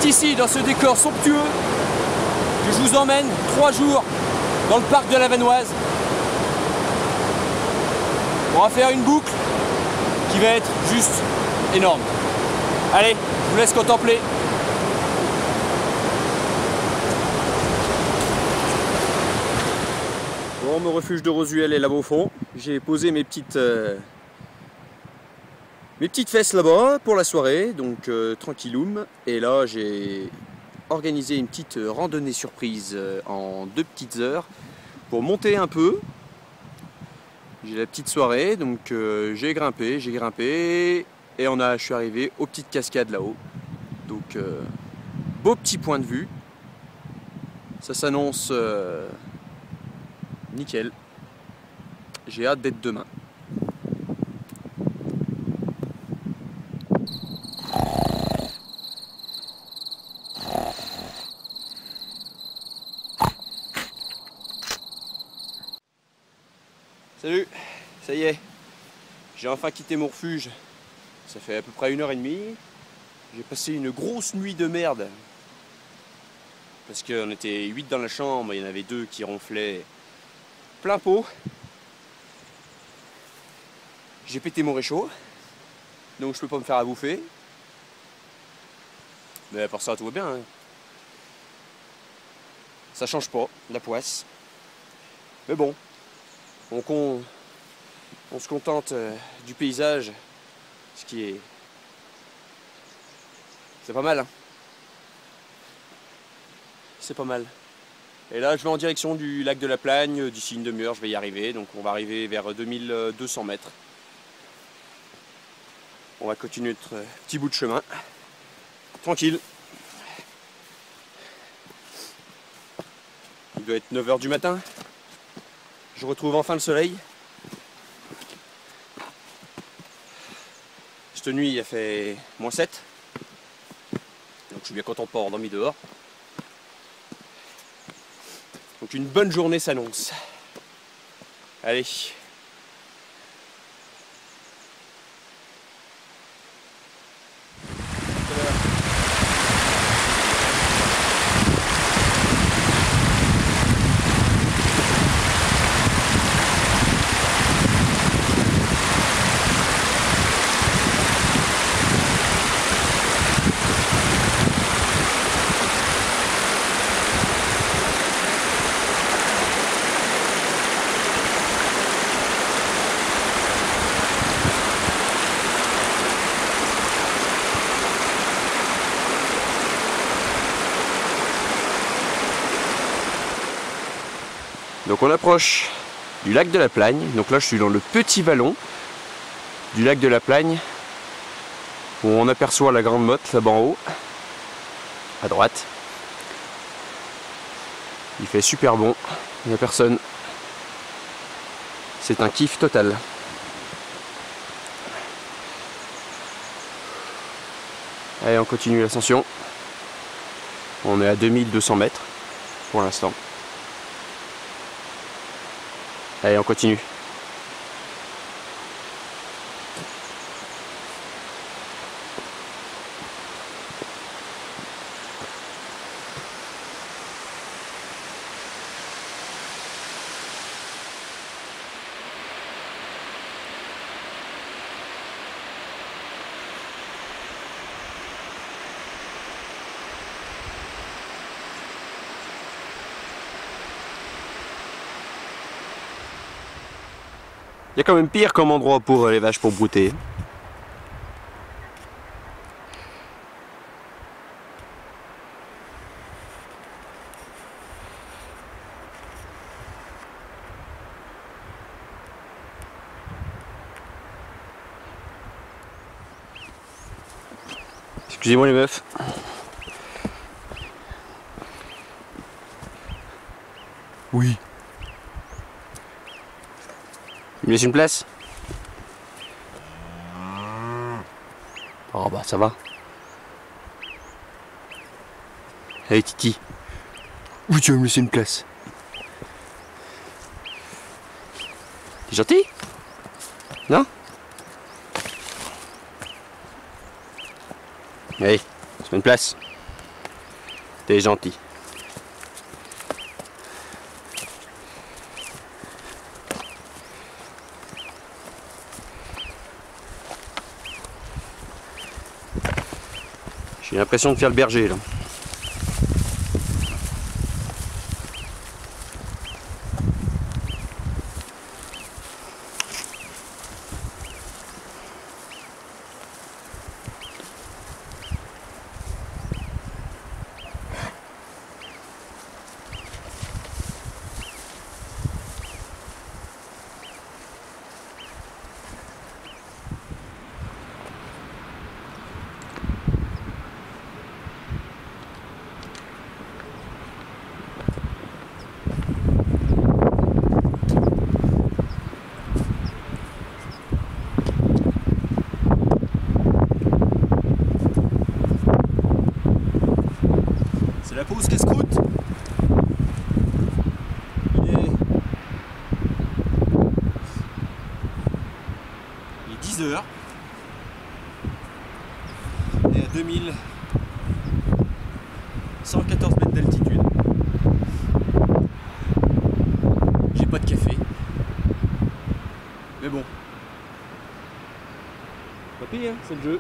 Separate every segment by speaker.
Speaker 1: ici, dans ce décor somptueux, que je vous emmène 3 jours dans le parc de la Vanoise. On va faire une boucle qui va être juste énorme. Allez, je vous laisse contempler. Bon, mon refuge de Rosuel est là-bas au fond. J'ai posé mes petites fesses là-bas pour la soirée, donc tranquilloum. Et là, j'ai organisé une petite randonnée surprise en 2 petites heures pour monter un peu. J'ai la petite soirée, donc j'ai grimpé, et je suis arrivé aux petites cascades là-haut. Donc beau petit point de vue. Ça s'annonce nickel. J'ai hâte d'être demain. Salut, ça y est, j'ai enfin quitté mon refuge. Ça fait à peu près 1h30. J'ai passé une grosse nuit de merde. Parce qu'on était 8 dans la chambre, il y en avait 2 qui ronflaient plein pot. J'ai pété mon réchaud, donc je peux pas me faire à bouffer. Mais à part ça, tout va bien. Hein. Ça change pas, la poisse. Mais bon. On se contente du paysage, ce qui est... C'est pas mal, hein. C'est pas mal. Et là, je vais en direction du lac de la Plagne. D'ici une demi-heure, je vais y arriver. Donc on va arriver vers 2200 mètres. On va continuer notre petit bout de chemin. Tranquille. Il doit être 9h du matin. Je retrouve enfin le soleil. Cette nuit, il a fait -7. Donc je suis bien content de pas avoir dormi dehors. Donc une bonne journée s'annonce. Allez. Donc on approche du lac de la Plagne. Donc là je suis dans le petit vallon du lac de la Plagne où on aperçoit la Grande Motte là-bas en haut, à droite. Il fait super bon, il n'y a personne. C'est un kiff total. Allez, on continue l'ascension. On est à 2200 mètres pour l'instant. Allez, on continue. Il y a quand même pire comme endroit pour les vaches pour brouter. Excusez-moi les meufs. Oui. Il me laisse une place? Oh bah ça va. Allez Titi. Oui, tu vas me laisser une place. T'es gentil? Non? Allez, laisse-moi une place. T'es gentil. J'ai l'impression de faire le berger là. C'est la pause casse-croûte. Il est 10 h. On est à 2114 mètres d'altitude. J'ai pas de café. Mais bon. Pas pire, hein, c'est le jeu.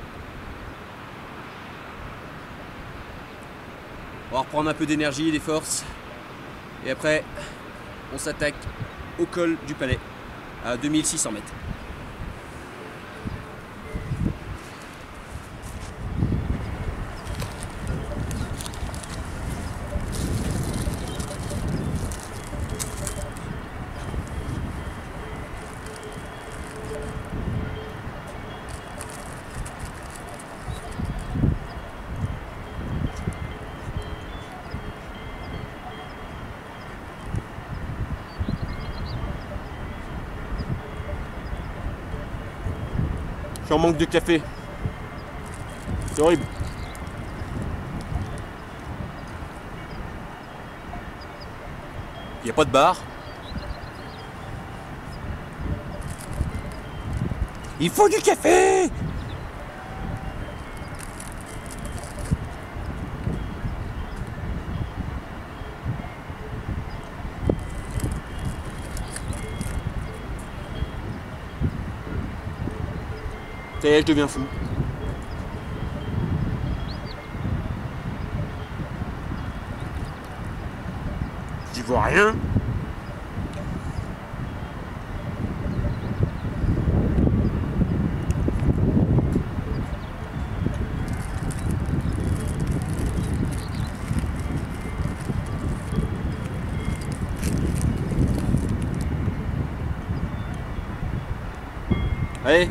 Speaker 1: On va reprendre un peu d'énergie et des forces. Et après, on s'attaque au col du Palais, à 2600 mètres. Je suis en manque de café. C'est horrible. Il n'y a pas de bar. Il faut du café! Ça y est, je deviens fou. J'y vois rien. Allez.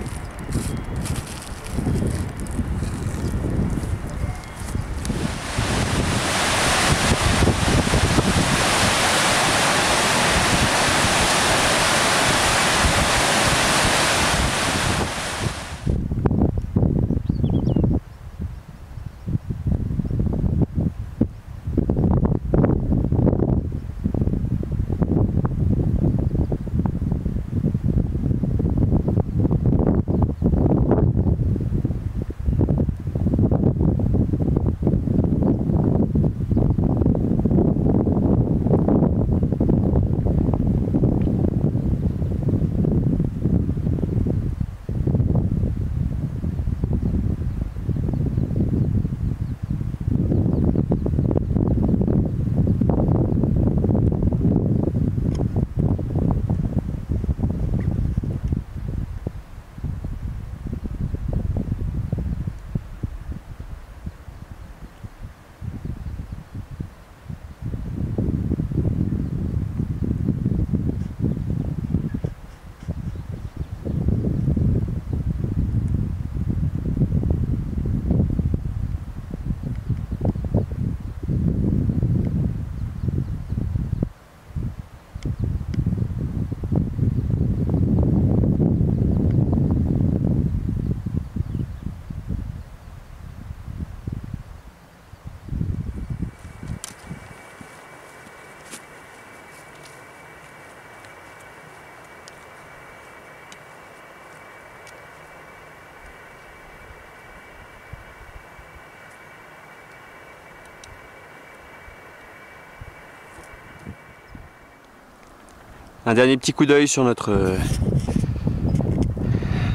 Speaker 1: Un dernier petit coup d'œil sur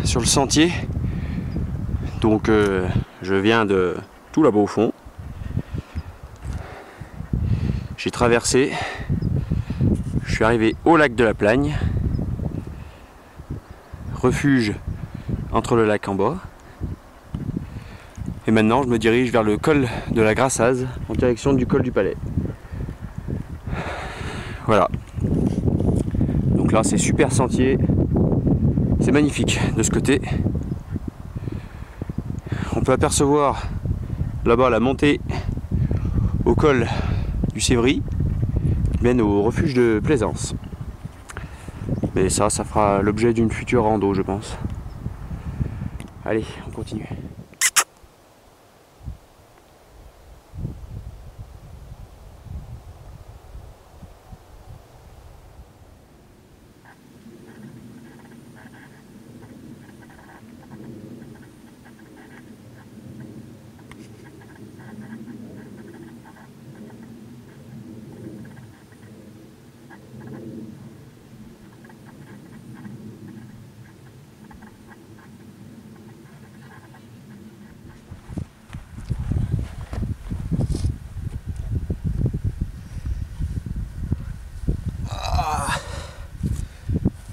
Speaker 1: sur le sentier. Donc je viens de tout là-bas au fond. J'ai traversé. Je suis arrivé au lac de la Plagne. Refuge entre le lac en bas. Et maintenant je me dirige vers le col de la Grassaz en direction du col du Palais. Voilà. Donc là c'est super sentier. C'est magnifique de ce côté. On peut apercevoir là-bas la montée au col du Sévry qui mène au refuge de Plaisance. Mais ça fera l'objet d'une future rando, je pense. Allez, on continue.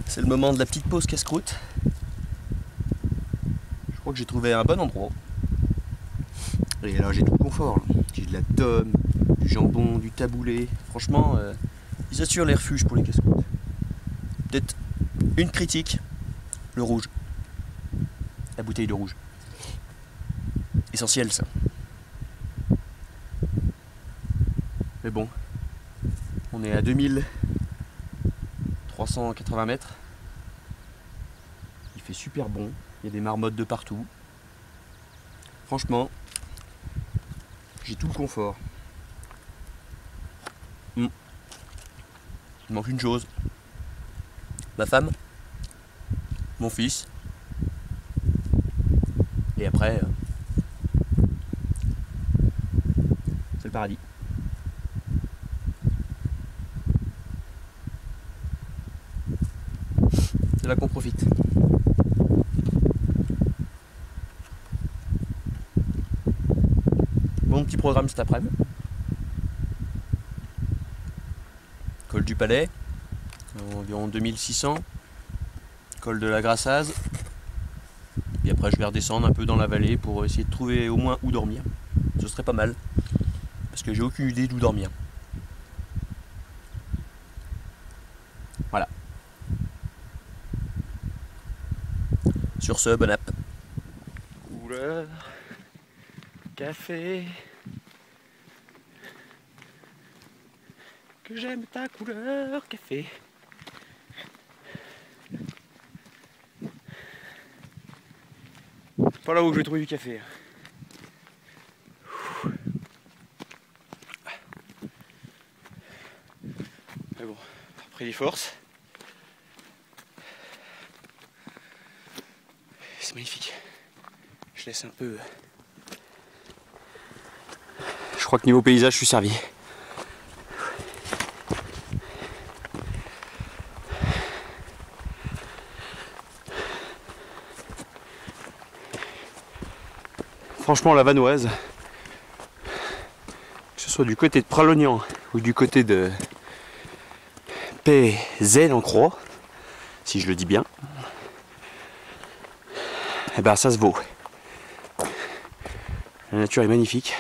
Speaker 1: C'est le moment de la petite pause casse-croûte. Je crois que j'ai trouvé un bon endroit. Et là j'ai tout le confort. J'ai de la tome, du jambon, du taboulé. Franchement, ils assurent les refuges pour les casse-croûtes. Peut-être une critique, le rouge. La bouteille de rouge. Essentiel ça. Mais bon, on est à 2380 mètres. Il fait super bon, il y a des marmottes de partout. Franchement, j'ai tout le confort. Il manque une chose. Ma femme, mon fils. Et après, c'est le paradis. C'est là qu'on profite. Bon petit programme cet après-midi. Col du Palais, environ 2600. Col de la Grassaz. Et après je vais redescendre un peu dans la vallée pour essayer de trouver au moins où dormir. Ce serait pas mal. Parce que j'ai aucune idée d'où dormir. Voilà. Sur ce, bonne app. Couleur, café. Que j'aime ta couleur, café. Pas là où je vais trouver du café. Mais bon, après les forces. C'est magnifique. Je laisse un peu. Je crois que niveau paysage, je suis servi. Franchement, la Vanoise, que ce soit du côté de Pralognan ou du côté de Pézel-en-Croix, si je le dis bien, eh ben ça se vaut. La nature est magnifique.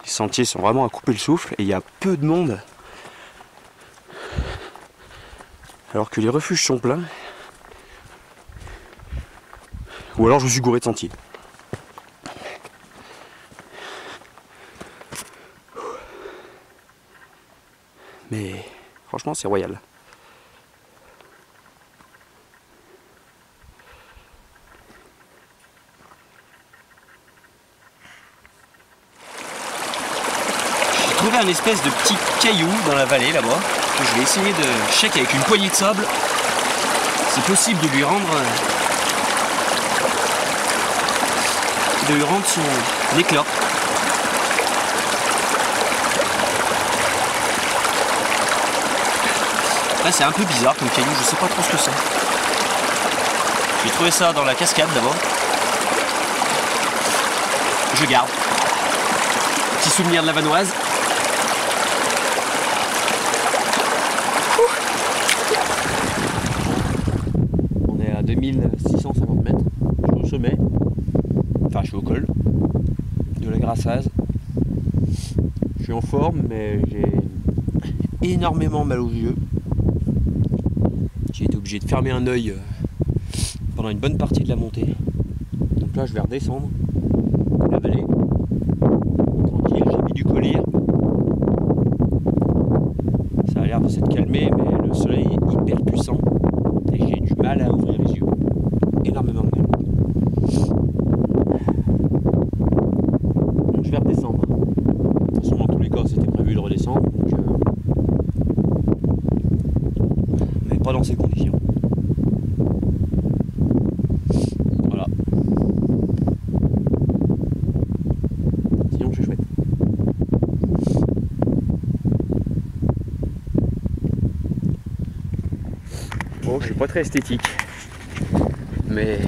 Speaker 1: Les sentiers sont vraiment à couper le souffle et il y a peu de monde. Alors que les refuges sont pleins. Ou alors je me suis gouré de sentiers. Mais franchement c'est royal. J'ai trouvé un espèce de petit caillou dans la vallée là-bas que je vais essayer de checker avec une poignée de sable. C'est possible de lui rendre son éclat. Après c'est un peu bizarre comme caillou, je sais pas trop ce que c'est. J'ai trouvé ça dans la cascade d'abord. Je garde. Petit souvenir de la Vanoise. On est à 2650 mètres. Je suis au sommet. Enfin je suis au col de la Grassaz. Je suis en forme mais j'ai énormément mal aux yeux. J'ai été obligé de fermer un œil pendant une bonne partie de la montée. Donc là je vais redescendre la vallée. Tranquille, j'ai mis du collier. Ça a l'air de s'être calmé mais le soleil est hyper puissant et j'ai du mal à ouvrir les yeux. Énormément de mal. Donc je vais redescendre. De toute façon dans tous les cas c'était prévu de redescendre. Donc, mais pas dans ces conditions. Voilà. Sinon c'est chouette. Bon, je suis pas très esthétique, mais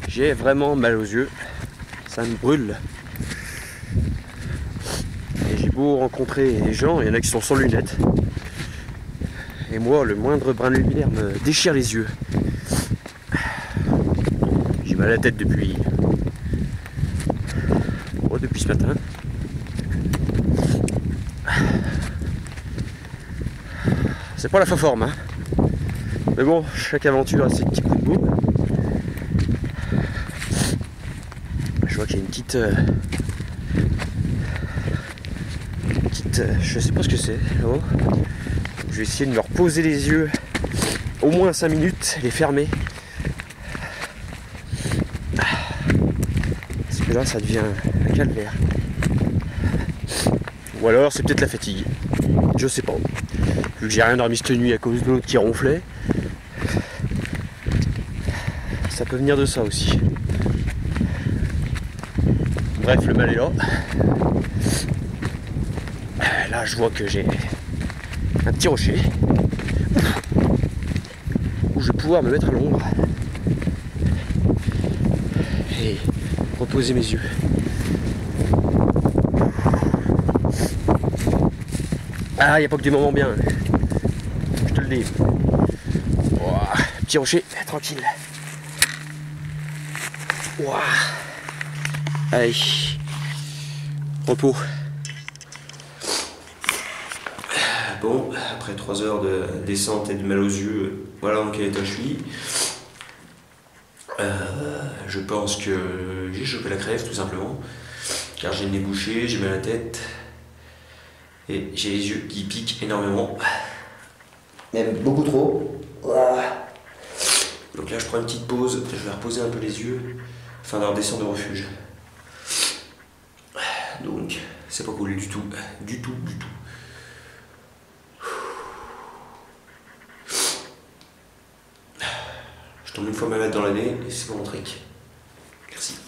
Speaker 1: j'ai vraiment mal aux yeux. Ça me brûle. Et j'ai beau rencontrer des gens, il y en a qui sont sans lunettes. Et moi, le moindre brin de lumière me déchire les yeux. J'ai mal à la tête depuis ce matin. C'est pas la forme, hein. Mais bon, chaque aventure a ses petits coups de boum. Je vois qu'il y a une petite, je sais pas ce que c'est là-haut. Je vais essayer de me reposer les yeux au moins 5 minutes, les fermer. Parce que là ça devient un calvaire. Ou alors c'est peut-être la fatigue. Je sais pas. Vu que j'ai rien dormi cette nuit à cause de l'autre qui ronflait. Ça peut venir de ça aussi. Bref, le mal est là. Là je vois que j'ai un petit rocher où je vais pouvoir me mettre à l'ombre et reposer mes yeux. Ah, il n'y a pas que des moments bien, je te le dis. Ouah, petit rocher, tranquille. Ouah. Allez, repos. Bon, après 3 heures de descente et de mal aux yeux, voilà dans quel état je suis. Je pense que j'ai chopé la crève tout simplement, car j'ai le nez bouché, j'ai mal à la tête et j'ai les yeux qui piquent énormément, même beaucoup trop. Donc là je prends une petite pause, je vais reposer un peu les yeux afin de redescendre au refuge. Donc c'est pas cool du tout, du tout. Je tombe une fois ma main dans l'année et c'est mon trick. Merci.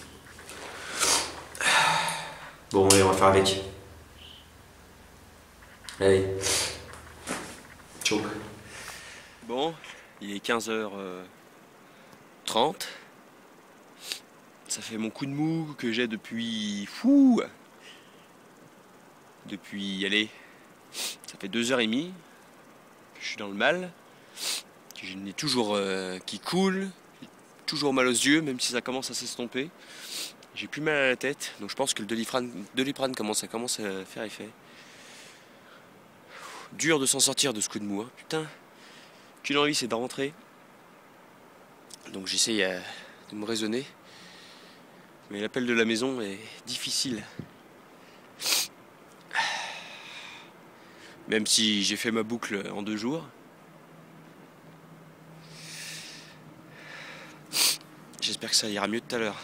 Speaker 1: Bon, allez, on va faire avec. Allez. Ciao. Bon, il est 15h30. Ça fait mon coup de mou que j'ai depuis... allez, ça fait 2h30 que je suis dans le mal. Que j'ai le nez toujours qui coule, toujours mal aux yeux, même si ça commence à s'estomper. J'ai plus mal à la tête, donc je pense que le Doliprane commence à faire effet. Dur de s'en sortir de ce coup de mou, hein. Putain, qu'une envie c'est de rentrer. Donc j'essaye de me raisonner. Mais l'appel de la maison est difficile. Même si j'ai fait ma boucle en 2 jours. J'espère que ça ira mieux tout à l'heure.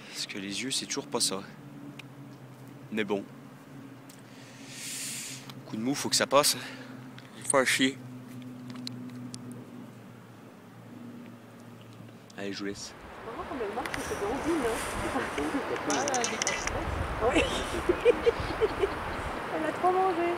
Speaker 1: Parce que les yeux, c'est toujours pas ça. Mais bon. Coup de mou, faut que ça passe. Faut à chier. Allez, je vous laisse.
Speaker 2: Comme elle marche, c'est d'origine. Oui. Elle a trop mangé.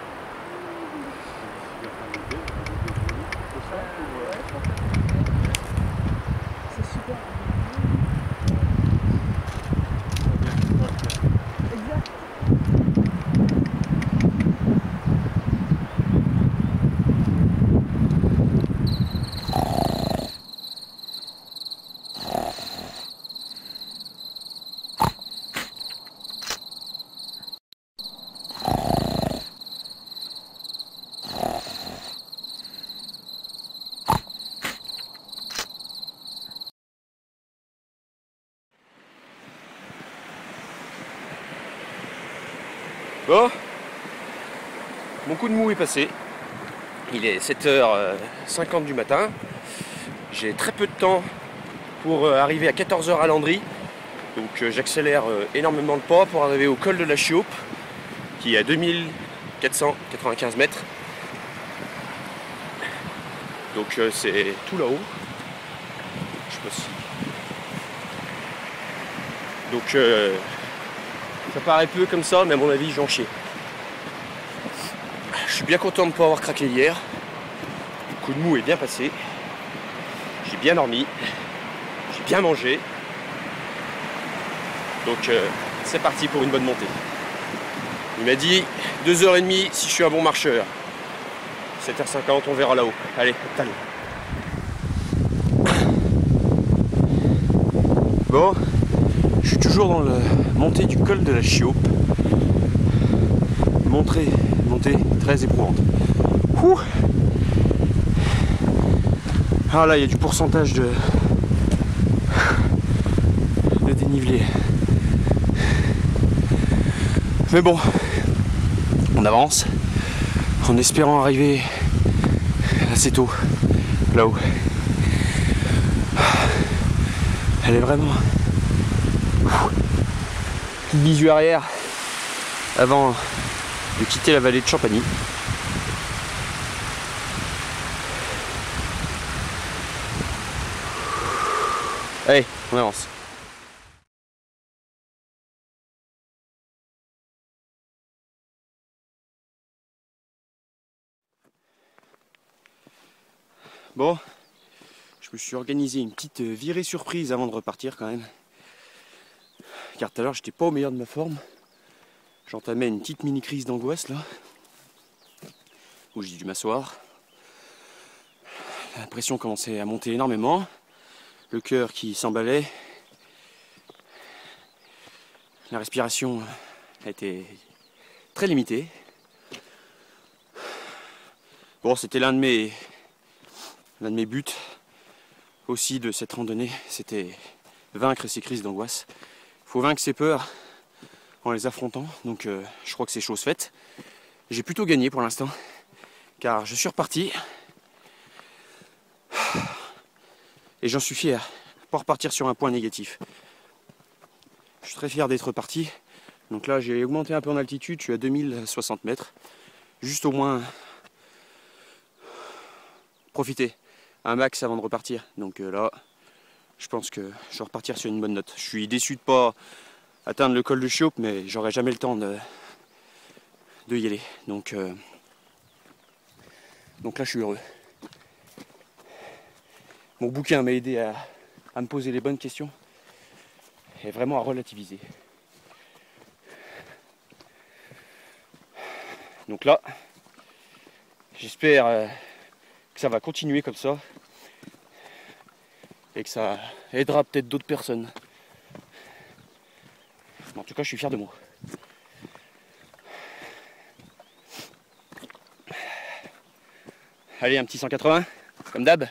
Speaker 1: mon coup de mou est passé. Il est 7h50 du matin. J'ai très peu de temps pour arriver à 14h à Landry. Donc j'accélère énormément le pas pour arriver au col de la Chiope, qui est à 2495 mètres. Donc c'est tout là-haut. Je sais pas si... Donc ça paraît peu comme ça, mais à mon avis je vais en chier. Je suis bien content de ne pas avoir craqué hier. Le coup de mou est bien passé. J'ai bien dormi. J'ai bien mangé. Donc c'est parti pour une bonne montée. Il m'a dit 2h30 si je suis un bon marcheur. 7h50, on verra là-haut. Allez, allez. Bon, je suis toujours dans la montée du col de la Chiope. Montée très éprouvante. Ouh. Ah là, il y a du pourcentage de dénivelé. Mais bon, on avance en espérant arriver assez tôt là-haut. Elle est vraiment une bisu arrière avant de quitter la vallée de Champagny. Allez, on avance. Bon, je me suis organisé une petite virée surprise avant de repartir quand même. Car tout à l'heure j'étais pas au meilleur de ma forme. J'entamais une petite mini crise d'angoisse là. Où j'ai dû m'asseoir. La pression commençait à monter énormément. Le cœur qui s'emballait. La respiration a été très limitée. Bon, c'était l'un de mes buts aussi de cette randonnée, c'était vaincre ces crises d'angoisse. Il faut vaincre ses peurs en les affrontant, donc je crois que c'est chose faite. J'ai plutôt gagné pour l'instant, car je suis reparti. Et j'en suis fier, pas repartir sur un point négatif. Je suis très fier d'être reparti. Donc là, j'ai augmenté un peu en altitude, je suis à 2060 mètres. Juste au moins profiter un max avant de repartir. Donc là, je pense que je vais repartir sur une bonne note. Je suis déçu de ne pas atteindre le col de Chiope, mais j'aurai jamais le temps de y aller. Donc là, je suis heureux. Mon bouquin m'a aidé à me poser les bonnes questions et vraiment à relativiser. Donc là, j'espère que ça va continuer comme ça et que ça aidera peut-être d'autres personnes. En tout cas, je suis fier de moi. Allez, un petit 180, comme d'hab.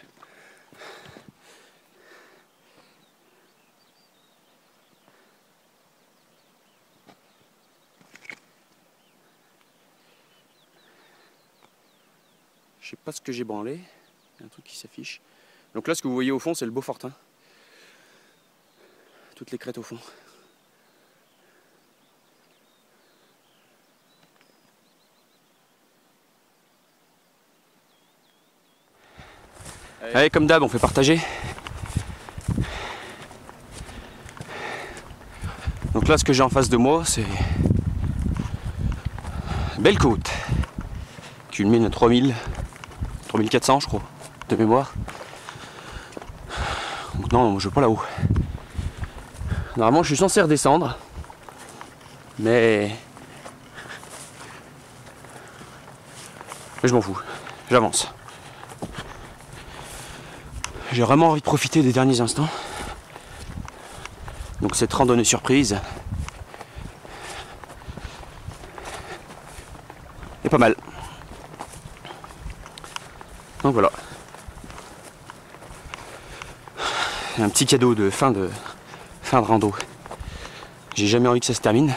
Speaker 1: Je sais pas ce que j'ai branlé. Il y a un truc qui s'affiche. Donc là, ce que vous voyez au fond, c'est le Beaufortin. Toutes les crêtes au fond. Allez, comme d'hab, on fait partager. Donc là, ce que j'ai en face de moi, c'est belle côte. Culmine à 3400, je crois, de mémoire. Donc non, je vais pas là-haut. Normalement, je suis censé redescendre. Mais je m'en fous. J'avance. J'ai vraiment envie de profiter des derniers instants. Donc cette randonnée surprise est pas mal. Donc voilà. Un petit cadeau de fin de rando. J'ai jamais envie que ça se termine.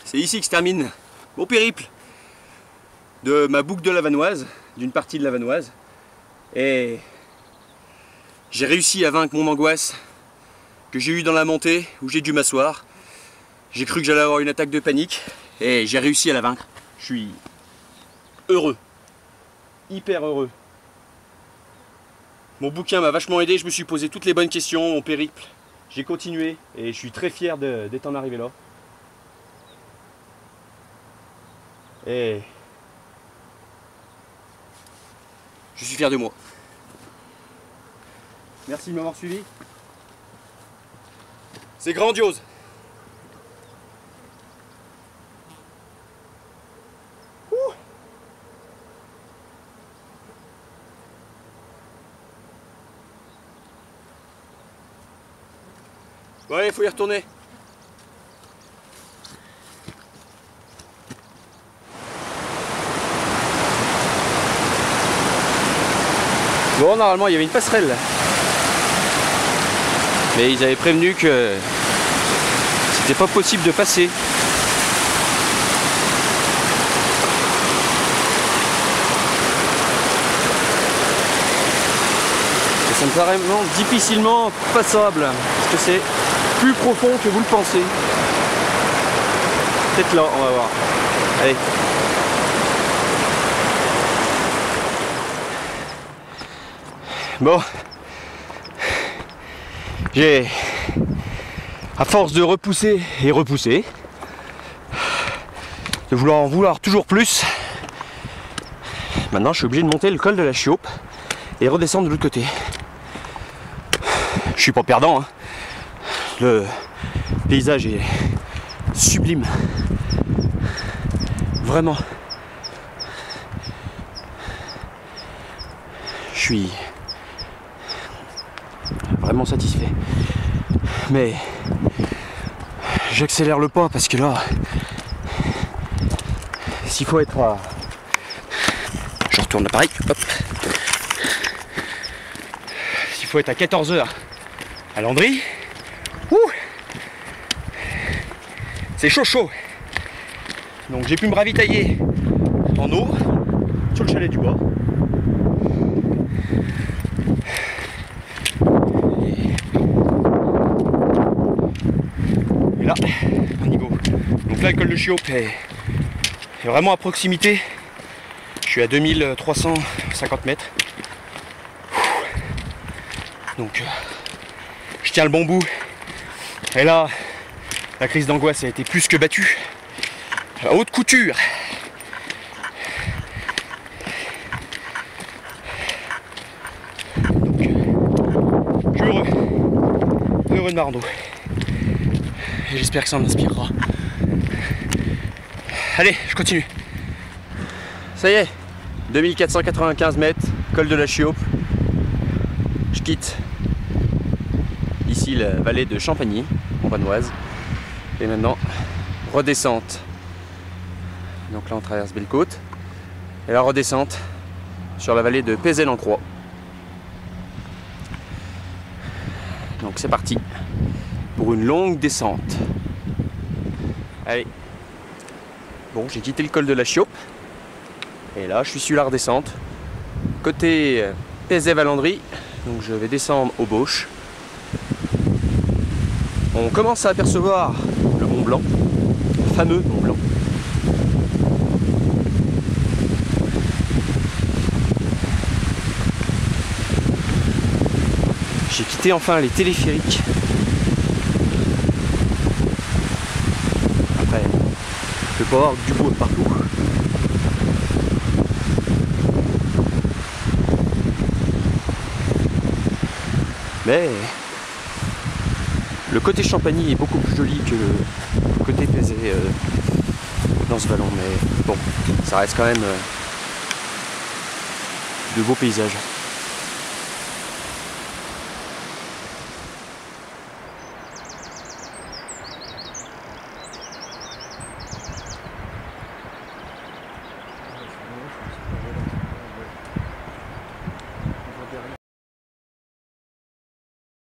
Speaker 1: c'est ici que se termine mon périple de ma boucle de la Vanoise, d'une partie de la Vanoise. Et j'ai réussi à vaincre mon angoisse que j'ai eue dans la montée où j'ai dû m'asseoir. J'ai cru que j'allais avoir une attaque de panique et j'ai réussi à la vaincre. Je suis heureux, hyper heureux. Mon bouquin m'a vachement aidé, je me suis posé toutes les bonnes questions, mon périple. J'ai continué et je suis très fier d'être en arrivé là. Et je suis fier de moi. Merci de m'avoir suivi. C'est grandiose. Bon allez, il faut y retourner. Bon, normalement il y avait une passerelle là. Mais ils avaient prévenu que c'était pas possible de passer. Et ça me paraît vraiment difficilement passable. Parce que c'est plus profond que vous le pensez. Peut-être là, on va voir. Allez. Bon. J'ai, à force de repousser et repousser, de vouloir en vouloir toujours plus, maintenant je suis obligé de monter le col de la Chiope et redescendre de l'autre côté. Je suis pas perdant, hein. Le paysage est sublime. Vraiment. Je suis vraiment satisfait. Mais j'accélère le pas parce que là, s'il faut être à... Je retourne l'appareil, hop. S'il faut être à 14 h à Landry, c'est chaud chaud. Donc j'ai pu me ravitailler en eau sur le chalet du bois. Et là, un niveau. Donc là, le col de Chiope est vraiment à proximité. Je suis à 2350 mètres. Donc je tiens le bon bout. Et là, la crise d'angoisse a été plus que battue. À haute couture. Donc, je suis heureux. Heureux de Marando. Et j'espère que ça m'inspirera. Allez, je continue. Ça y est, 2495 mètres, col de la Chiope. Je quitte ici la vallée de Champagny, en Vanoise. Et maintenant, redescente. Donc là, on traverse Belle-Côte. Et la redescente sur la vallée de Pézel-en-Croix. Donc c'est parti pour une longue descente. Allez. Bon, j'ai quitté le col de la Chiope. Et là, je suis sur la redescente. Côté Pézet-Valandry. Donc je vais descendre au Bauche. On commence à apercevoir le Mont Blanc. Le fameux Mont Blanc. J'ai quitté enfin les téléphériques. Après, je peux pas avoir du bois partout. Mais le côté Champagny est beaucoup plus joli que le côté Pézet dans ce vallon. Mais bon, ça reste quand même de beaux paysages.